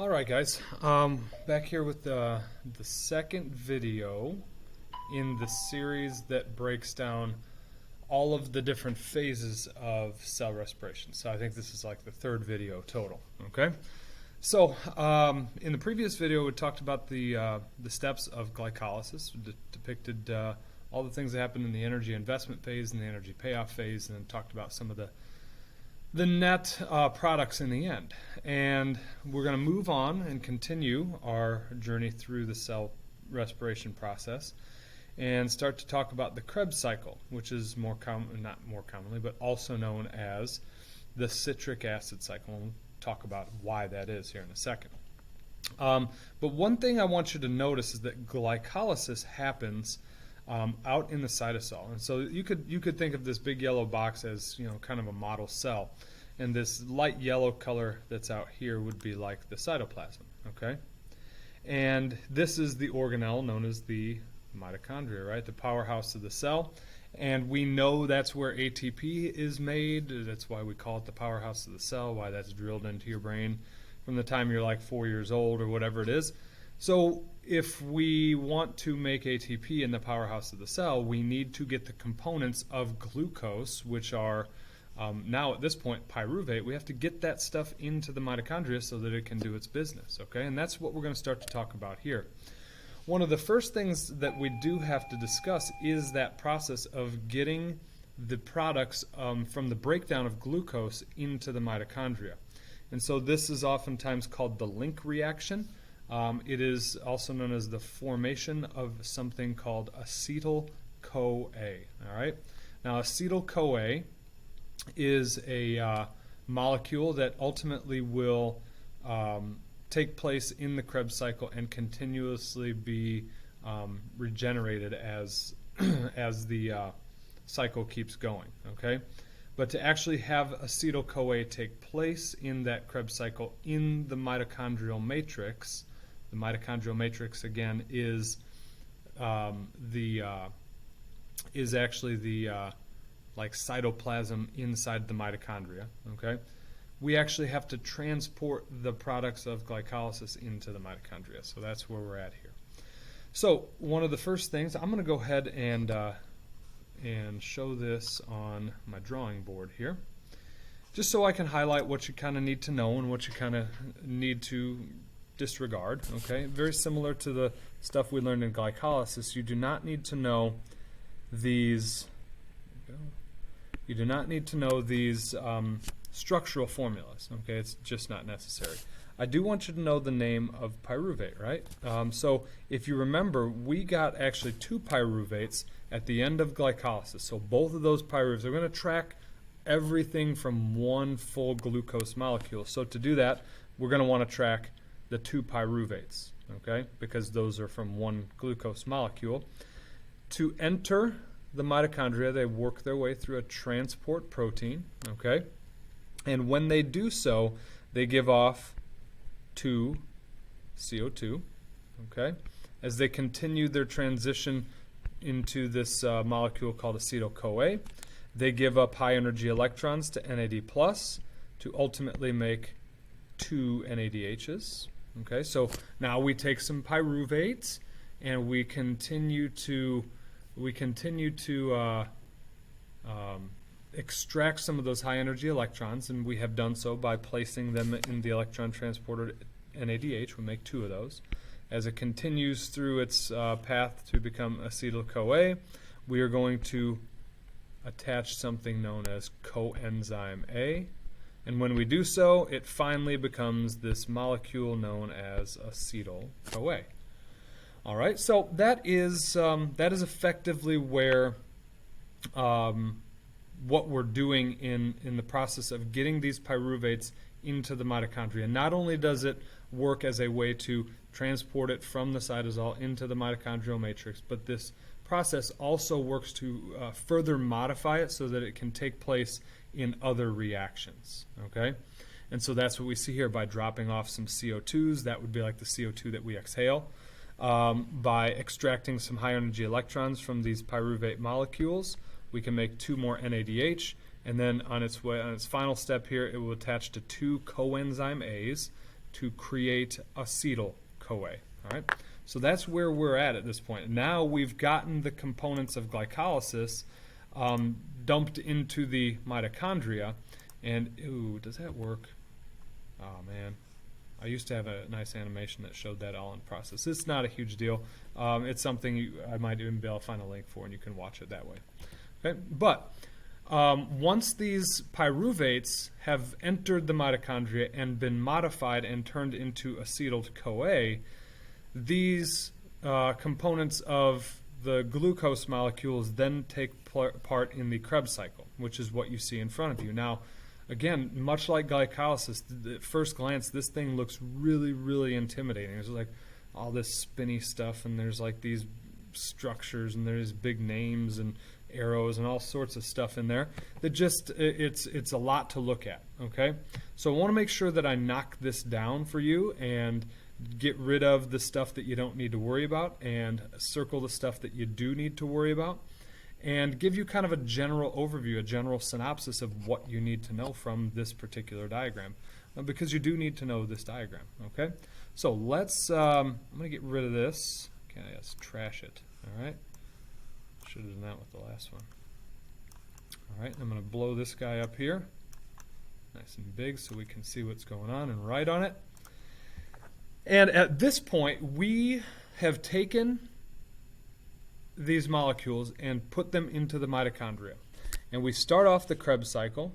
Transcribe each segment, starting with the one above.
All right, guys. Back here with the second video in the series that breaks down all of the different phases of cell respiration. So I think this is like the third video total. Okay. So in the previous video, we talked about the steps of glycolysis, depicted all the things that happen in the energy investment phase and the energy payoff phase, and then talked about some of the net products in the end. And we're going to move on and continue our journey through the cell respiration process and start to talk about the Krebs cycle, which is not more commonly, but also known as the citric acid cycle. We'll talk about why that is here in a second. But one thing I want you to notice is that glycolysis happens out in the cytosol. And so you could think of this big yellow box as, kind of a model cell. And this light yellow color that's out here would be like the cytoplasm, okay? And this is the organelle known as the mitochondria, right? The powerhouse of the cell. And we know that's where ATP is made. That's why we call it the powerhouse of the cell, why that's drilled into your brain from the time you're like 4 years old or whatever it is. So if we want to make ATP in the powerhouse of the cell, we need to get the components of glucose, which are now at this point pyruvate. We have to get that stuff into the mitochondria so that it can do its business, okay? And that's what we're going to start to talk about here. One of the first things that we do have to discuss is that process of getting the products from the breakdown of glucose into the mitochondria. And so this is oftentimes called the link reaction. It is also known as the formation of something called acetyl-CoA. All right. Now, acetyl-CoA is a molecule that ultimately will take place in the Krebs cycle and continuously be regenerated as as the cycle keeps going. Okay. But to actually have acetyl-CoA take place in that Krebs cycle in the mitochondrial matrix. The mitochondrial matrix again is actually the like cytoplasm inside the mitochondria. Okay, we actually have to transport the products of glycolysis into the mitochondria. So that's where we're at here. So one of the first things, I'm going to go ahead and show this on my drawing board here, just so I can highlight what you kind of need to know and what you kind of need to disregard. Okay, very similar to the stuff we learned in glycolysis. You do not need to know these. You do not need to know these structural formulas. Okay, it's just not necessary. I do want you to know the name of pyruvate, right? So if you remember, we got actually 2 pyruvates at the end of glycolysis. So both of those pyruvates are going to track everything from one full glucose molecule. So to do that, we're going to want to track the 2 pyruvates, okay, because those are from one glucose molecule. To enter the mitochondria, they work their way through a transport protein, okay, and when they do so, they give off 2 CO2, okay, as they continue their transition into this molecule called acetyl-CoA. They give up high energy electrons to NAD+ to ultimately make 2 NADHs. Okay, so now we take some pyruvates and we continue to extract some of those high energy electrons, and we have done so by placing them in the electron transporter NADH. We make 2 of those. As it continues through its path to become acetyl-CoA, we are going to attach something known as coenzyme A. And when we do so, it finally becomes this molecule known as acetyl-CoA. All right, so that is effectively where what we're doing in the process of getting these pyruvates into the mitochondria. Not only does it work as a way to transport it from the cytosol into the mitochondrial matrix, but this process also works to further modify it so that it can take place in other reactions, okay? And so that's what we see here by dropping off some CO2s. That would be like the CO2 that we exhale. By extracting some high energy electrons from these pyruvate molecules, we can make 2 more NADH, and then on its final step here, it will attach to 2 coenzyme A's to create acetyl-CoA. All right? So that's where we're at this point. Now we've gotten the components of glycolysis dumped into the mitochondria. And, ooh, does that work? Oh, man. I used to have a nice animation that showed that all in process. It's not a huge deal. It's something I might even be able to find a link for, and you can watch it that way. Okay? But once these pyruvates have entered the mitochondria and been modified and turned into acetyl-CoA, these components of the glucose molecules then take part in the Krebs cycle, which is what you see in front of you. Now, again, much like glycolysis, at first glance, this thing looks really, really intimidating. There's like all this spinny stuff, and there's like these structures, and there's big names and arrows and all sorts of stuff in there that just, it's a lot to look at, okay? So I want to make sure that I knock this down for you and get rid of the stuff that you don't need to worry about and circle the stuff that you do need to worry about, and give you kind of a general overview, a general synopsis of what you need to know from this particular diagram, because you do need to know this diagram, okay? So let's, I'm going to get rid of this. Okay, let's trash it, all right? Should have done that with the last one. All right, I'm going to blow this guy up here, nice and big so we can see what's going on and write on it. And at this point, we have taken these molecules and put them into the mitochondria. And we start off the Krebs cycle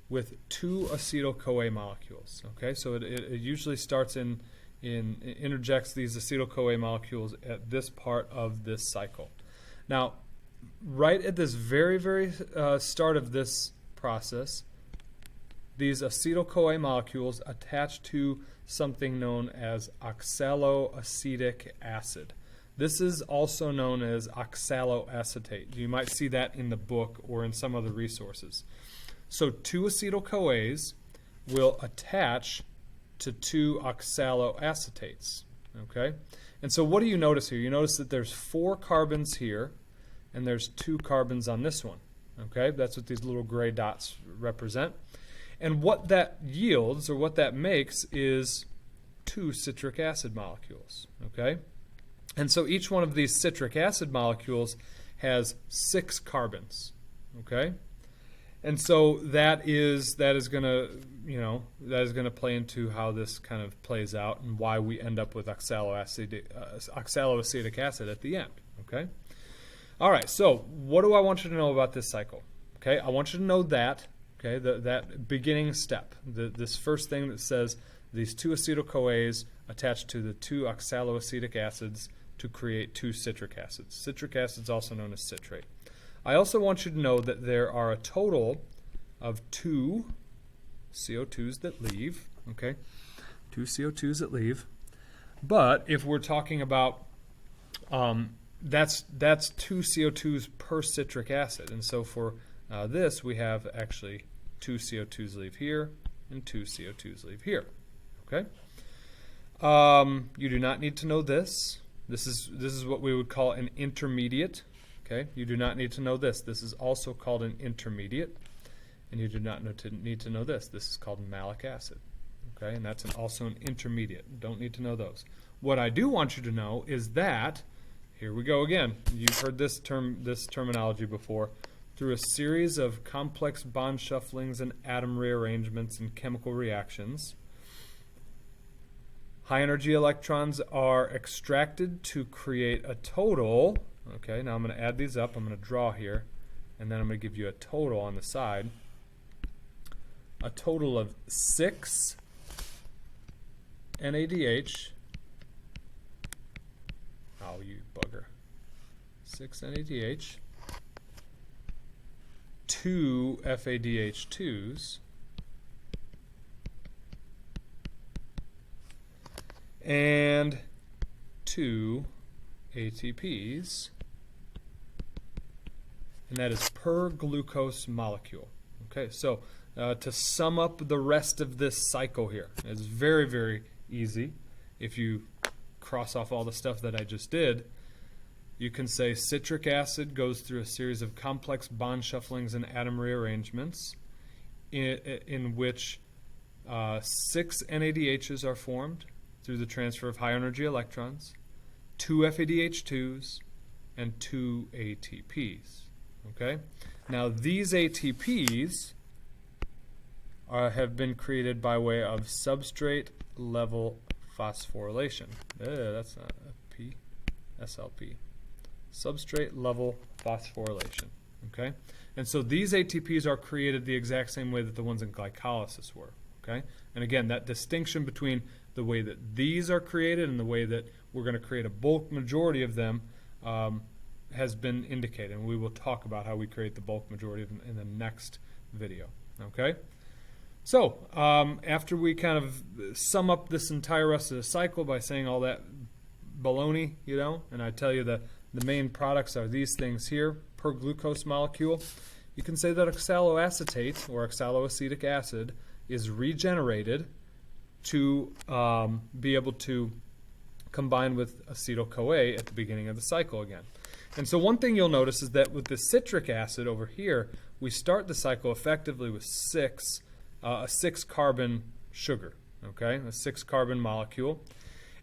with 2 acetyl-CoA molecules. Okay, so it usually starts interjects these acetyl-CoA molecules at this part of this cycle. Now, right at this very, very start of this process, these acetyl-CoA molecules attach to something known as oxaloacetic acid. This is also known as oxaloacetate. You might see that in the book or in some other resources. So 2 acetyl-CoAs will attach to 2 oxaloacetates. Okay? And so what do you notice here? You notice that there's 4 carbons here, and there's 2 carbons on this one. Okay? That's what these little gray dots represent. And what that yields, or what that makes, is 2 citric acid molecules. Okay? And so each one of these citric acid molecules has 6 carbons. Okay? And so that is going to play into how this kind of plays out and why we end up with oxaloacetic acid at the end. Okay? All right, so what do I want you to know about this cycle? Okay, I want you to know that, okay, that beginning step, this first thing that says these 2 acetyl-CoAs attach to the 2 oxaloacetic acids to create 2 citric acids. Citric acid is also known as citrate. I also want you to know that there are a total of 2 CO2s that leave, okay? 2 CO2s that leave. But if we're talking about, that's 2 CO2s per citric acid. And so for this, we have actually 2 CO2s leave here and 2 CO2s leave here, okay? You do not need to know this. This is what we would call an intermediate. Okay, you do not need to know this. This is also called an intermediate, and you do not need to know this. This is called malic acid. Okay, and that's also an intermediate. Don't need to know those. What I do want you to know is that, here we go again. You've heard this terminology before. Through a series of complex bond shufflings and atom rearrangements and chemical reactions, high energy electrons are extracted to create a total. Okay, now I'm going to add these up. I'm going to draw here, and then I'm going to give you a total on the side. A total of 6 NADH. Oh, you bugger. 6 NADH. 2 FADH2s. And 2 ATPs. And that is per glucose molecule. Okay, so to sum up the rest of this cycle here, it's very, very easy. If you cross off all the stuff that I just did, you can say citric acid goes through a series of complex bond shufflings and atom rearrangements in which 6 NADHs are formed through the transfer of high energy electrons, 2 FADH2s, and 2 ATPs. Okay? Now these ATPs have been created by way of substrate level phosphorylation. That's not a P, SLP. Substrate level phosphorylation. Okay? And so these ATPs are created the exact same way that the ones in glycolysis were. Okay? And again, that distinction between the way that these are created and the way that we're going to create a bulk majority of them has been indicated. And we will talk about how we create the bulk majority of them in the next video. Okay? So, after we kind of sum up this entire rest of the cycle by saying all that baloney, you know, and I tell you the main products are these things here per glucose molecule, you can say that oxaloacetate or oxaloacetic acid is regenerated to be able to combine with acetyl-CoA at the beginning of the cycle again. And so one thing you'll notice is that with the citric acid over here, we start the cycle effectively with a 6-carbon sugar, okay, a 6-carbon molecule.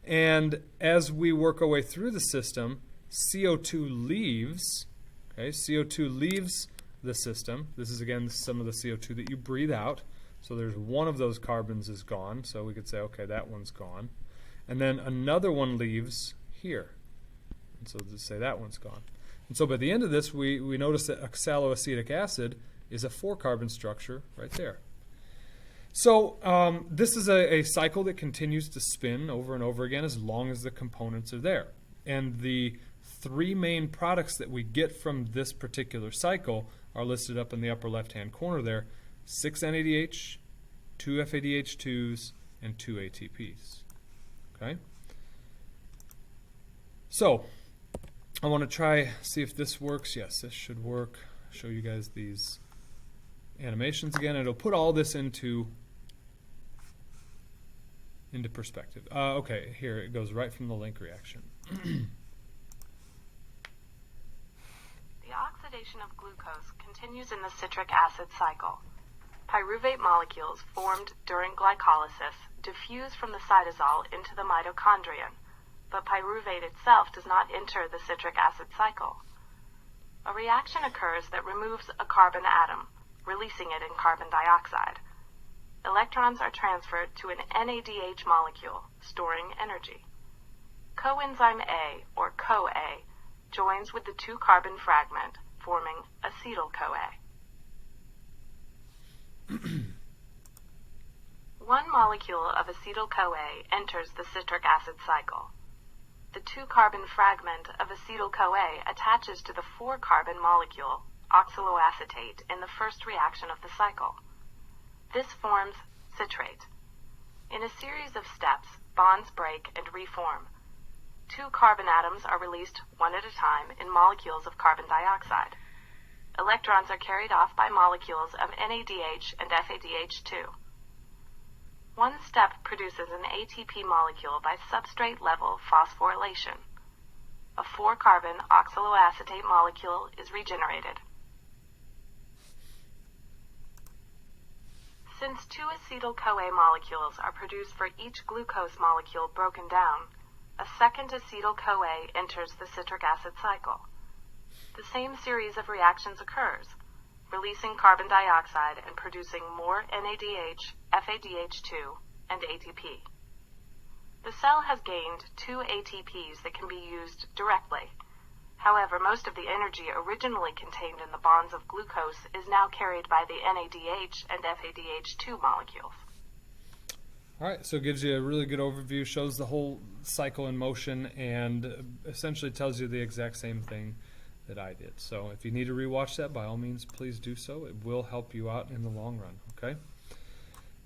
And as we work our way through the system, CO2 leaves, okay, CO2 leaves the system. This is, again, some of the CO2 that you breathe out. So there's one of those carbons is gone, so we could say, okay, that one's gone. And then another one leaves here. And so just say that one's gone. And so by the end of this, we notice that oxaloacetic acid is a 4-carbon structure right there. So this is a cycle that continues to spin over and over again as long as the components are there. And the 3 main products that we get from this particular cycle are listed up in the upper left-hand corner there: 6 NADH, 2 FADH2s, and 2 ATPs. Okay? So I want to see if this works. Yes, this should work. Show you guys these animations again. It'll put all this into perspective. Okay, here it goes right from the link reaction. The oxidation of glucose continues in the citric acid cycle. Pyruvate molecules formed during glycolysis diffuse from the cytosol into the mitochondrion, but pyruvate itself does not enter the citric acid cycle. A reaction occurs that removes a carbon atom, releasing it in carbon dioxide. Electrons are transferred to an NADH molecule, storing energy. Coenzyme A, or CoA, joins with the 2-carbon fragment, forming acetyl-CoA. One molecule of acetyl-CoA enters the citric acid cycle. The 2-carbon fragment of acetyl-CoA attaches to the 4-carbon molecule, oxaloacetate, in the first reaction of the cycle. This forms citrate. In a series of steps, bonds break and reform. 2 carbon atoms are released one at a time in molecules of carbon dioxide. Electrons are carried off by molecules of NADH and FADH2. One step produces an ATP molecule by substrate-level phosphorylation. A 4-carbon oxaloacetate molecule is regenerated. Since 2 acetyl-CoA molecules are produced for each glucose molecule broken down, a second acetyl-CoA enters the citric acid cycle. The same series of reactions occurs, releasing carbon dioxide and producing more NADH, FADH2, and ATP. The cell has gained 2 ATPs that can be used directly. However, most of the energy originally contained in the bonds of glucose is now carried by the NADH and FADH2 molecules. All right, so it gives you a really good overview, shows the whole cycle in motion, and essentially tells you the exact same thing that I did. So if you need to rewatch that, by all means, please do so. It will help you out in the long run, okay?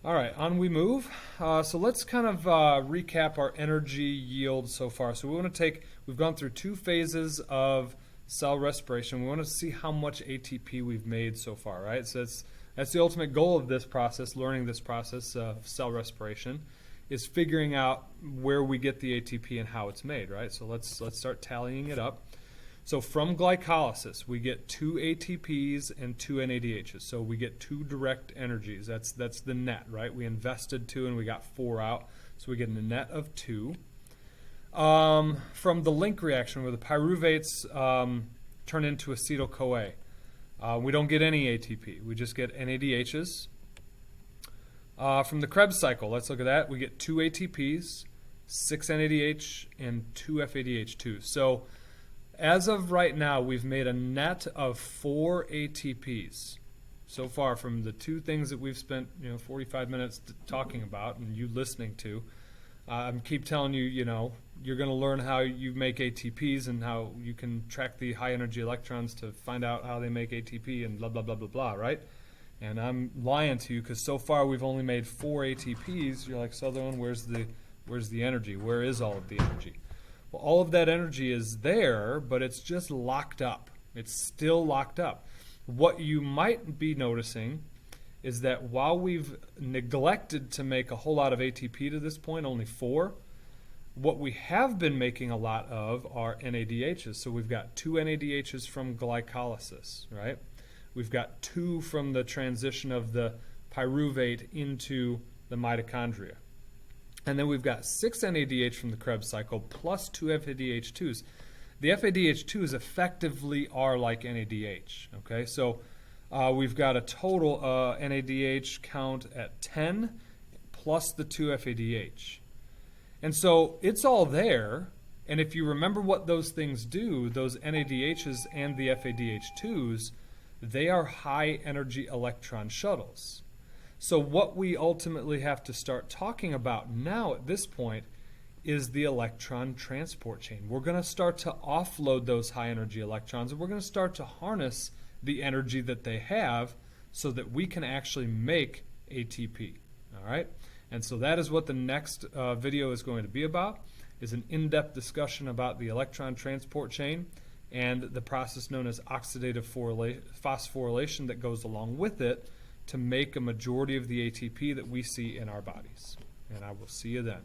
All right, on we move. So let's kind of recap our energy yield so far. So we've gone through 2 phases of cell respiration. We want to see how much ATP we've made so far, right? So that's the ultimate goal of this process, learning this process of cell respiration, is figuring out where we get the ATP and how it's made, right? So let's start tallying it up. So from glycolysis, we get 2 ATPs and 2 NADHs. So we get 2 direct energies. That's the net, right? We invested 2 and we got 4 out. So we get a net of 2. From the link reaction where the pyruvates turn into acetyl-CoA, we don't get any ATP. We just get NADHs. From the Krebs cycle, let's look at that. We get 2 ATPs, 6 NADH, and 2 FADH2. So as of right now, we've made a net of 4 ATPs so far from the 2 things that we've spent 45 minutes talking about and you listening to. I keep telling you, you're going to learn how you make ATPs and how you can track the high energy electrons to find out how they make ATP and blah, blah, blah, blah, blah, right? And I'm lying to you because so far we've only made 4 ATPs. You're like, Sutherland, where's the energy? Where is all of the energy? Well, all of that energy is there, but it's just locked up. It's still locked up. What you might be noticing is that while we've neglected to make a whole lot of ATP to this point, only 4, what we have been making a lot of are NADHs. So we've got 2 NADHs from glycolysis, right? We've got 2 from the transition of the pyruvate into the mitochondria. And then we've got 6 NADH from the Krebs cycle plus 2 FADH2s. The FADH2s effectively are like NADH. Okay, so we've got a total NADH count at 10 plus the 2 FADH. And so it's all there. And if you remember what those things do, those NADHs and the FADH2s, they are high energy electron shuttles. So what we ultimately have to start talking about now at this point is the electron transport chain. We're going to start to offload those high energy electrons, and we're going to start to harness the energy that they have so that we can actually make ATP. All right? And so that is what the next video is going to be about, is an in-depth discussion about the electron transport chain and the process known as oxidative phosphorylation that goes along with it to make a majority of the ATP that we see in our bodies. And I will see you then.